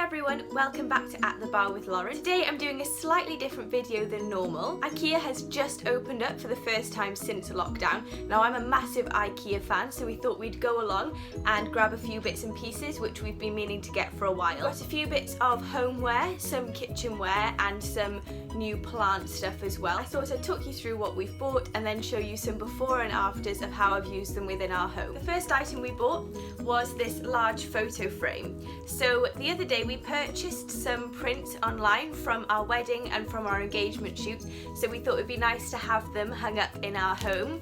Hi everyone, welcome back to At the Bar with Lauren. Today I'm doing a slightly different video than normal. IKEA has just opened up for the first time since lockdown. Now I'm a massive IKEA fan, so we thought we'd go along and grab a few bits and pieces which we've been meaning to get for a while. Got a few bits of homeware, some kitchenware and some new plant stuff as well. I thought I'd talk you through what we've bought and then show you some before and afters of how I've used them within our home. The first item we bought was this large photo frame. So the other day we purchased some prints online from our wedding and from our engagement shoot, so we thought it would be nice to have them hung up in our home.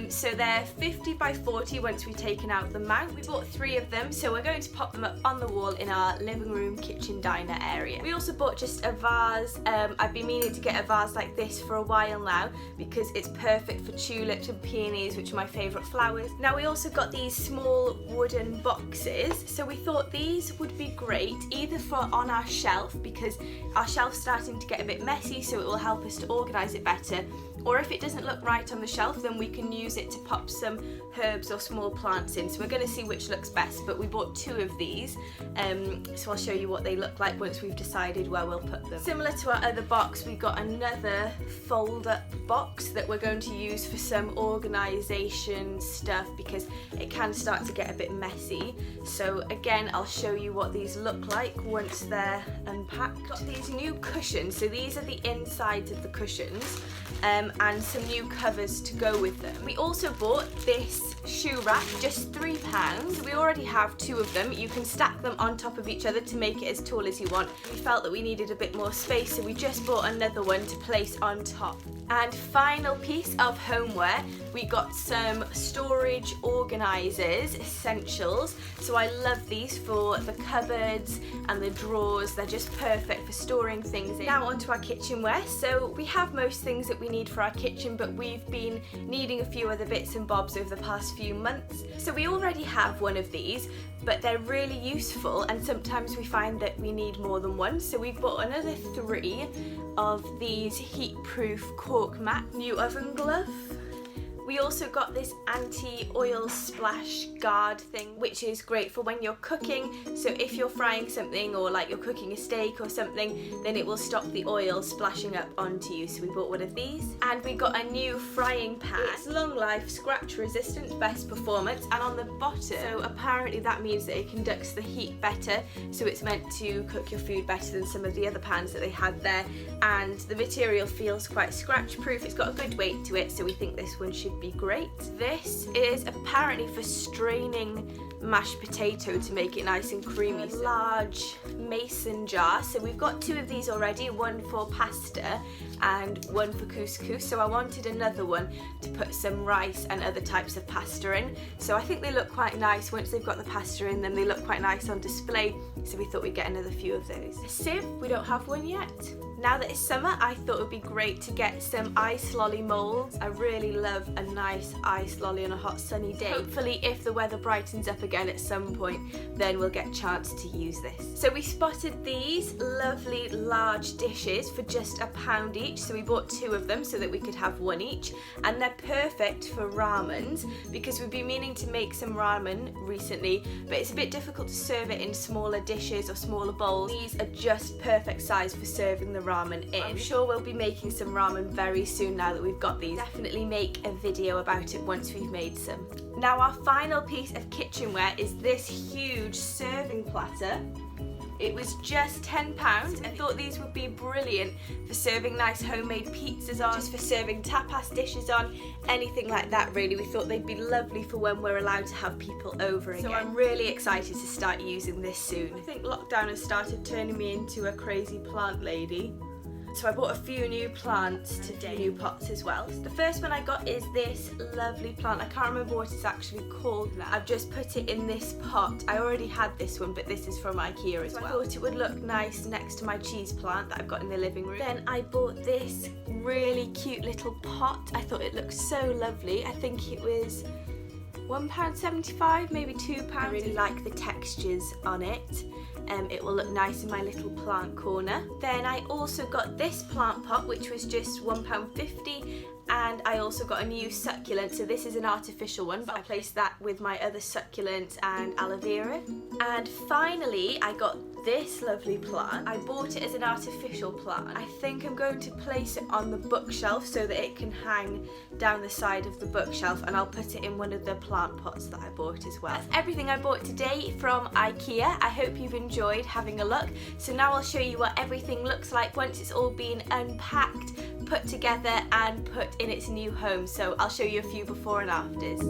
So they're 50 by 40 once we've taken out the mount. We bought 3 of them, so we're going to pop them up on the wall in our living room, kitchen, diner area. We also bought just a vase. I've been meaning to get a vase like this for a while now because it's perfect for tulips and peonies, which are my favourite flowers. Now we also got these small wooden boxes, so we thought these would be great either for on our shelf, because our shelf's starting to get a bit messy, so it will help us to organise it better, or if it doesn't look right on the shelf, then we can use it to pop some herbs or small plants in. So we're going to see which looks best, but we bought 2 of these, so I'll show you what they look like once we've decided where we'll put them. Similar to our other box, we got another fold-up box that we're going to use for some organisation stuff because it can start to get a bit messy. So again, I'll show you what these look like once they're unpacked. Got these new cushions, so these are the insides of the cushions, and some new covers to go with them. We also bought this shoe rack, just £3. We already have 2 of them. You can stack them on top of each other to make it as tall as you want. We felt that we needed a bit more space, so we just bought another one to place on top. And final piece of homeware, we got some storage organisers, essentials. So I love these for the cupboards and the drawers. They're just perfect for storing things in. Now onto our kitchenware. So we have most things that we need for our kitchen, but we've been needing a few other bits and bobs over the past few months. So we already have one of these, but they're really useful, and sometimes we find that we need more than one. So we've bought another 3 of these heat-proof cork mat. New oven glove. We also got this anti-oil splash guard thing, which is great for when you're cooking. So if you're frying something, or like you're cooking a steak or something, then it will stop the oil splashing up onto you. So we bought one of these. And we got a new frying pan. It's long life, scratch resistant, best performance. And on the bottom, so apparently that means that it conducts the heat better. So it's meant to cook your food better than some of the other pans that they had there. And the material feels quite scratch proof. It's got a good weight to it, so we think this one should be great. This is apparently for straining mashed potato to make it nice and creamy. A large mason jar. So we've got 2 of these already, one for pasta and one for couscous. So I wanted another one to put some rice and other types of pasta in. So I think they look quite nice. Once they've got the pasta in, then they look quite nice on display. So we thought we'd get another few of those. A sieve, we don't have one yet. Now that it's summer, I thought it would be great to get some ice lolly moulds. I really love a nice ice lolly on a hot sunny day. Hopefully if the weather brightens up again at some point, then we'll get a chance to use this. So we spotted these lovely large dishes for just £1 each. So we bought 2 of them so that we could have 1 each. And they're perfect for ramens because we've been meaning to make some ramen recently, but it's a bit difficult to serve it in smaller dishes or smaller bowls. These are just perfect size for serving the ramen in. I'm sure we'll be making some ramen very soon now that we've got these. Definitely make a video about it once we've made some. Now our final piece of kitchenware is this huge serving platter. It was just £10. I thought these would be brilliant for serving nice homemade pizzas on, just for serving tapas dishes on, anything like that really. We thought they'd be lovely for when we're allowed to have people over again. So I'm really excited to start using this soon. I think lockdown has started turning me into a crazy plant lady. So I bought a few new plants today, new pots as well. The first one I got is this lovely plant. I can't remember what it's actually called now. I've just put it in this pot. I already had this one, but this is from IKEA as well. I thought it would look nice next to my cheese plant that I've got in the living room. Then I bought this really cute little pot. I thought it looked so lovely. I think it was £1.75, maybe £2. I really like the textures on it. It will look nice in my little plant corner. Then I also got this plant pot, which was just £1.50, and I also got a new succulent. So this is an artificial one, but I placed that with my other succulents and aloe vera. And finally I got this lovely plant. I bought it as an artificial plant. I think I'm going to place it on the bookshelf so that it can hang down the side of the bookshelf, and I'll put it in one of the plant pots that I bought as well. That's everything I bought today from IKEA. I hope you've enjoyed having a look. So now I'll show you what everything looks like once it's all been unpacked, put together and put in its new home. So I'll show you a few before and afters.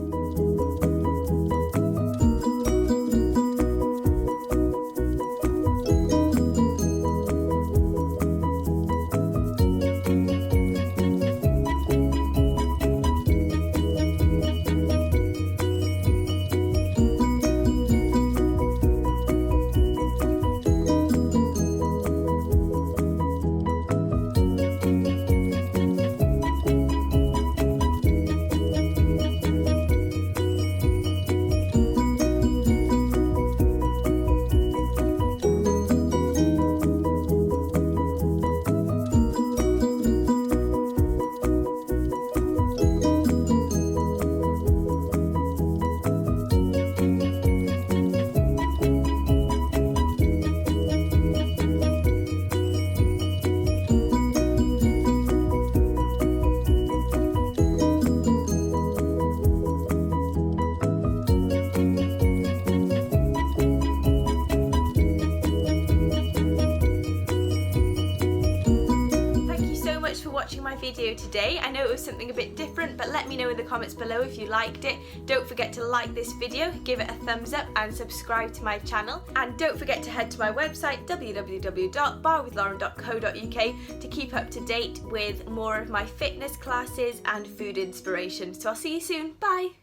Watching my video today. I know it was something a bit different, but let me know in the comments below if you liked it. Don't forget to like this video, give it a thumbs up and subscribe to my channel, and don't forget to head to my website www.barrewithlauren.co.uk to keep up to date with more of my fitness classes and food inspiration. So I'll see you soon. Bye!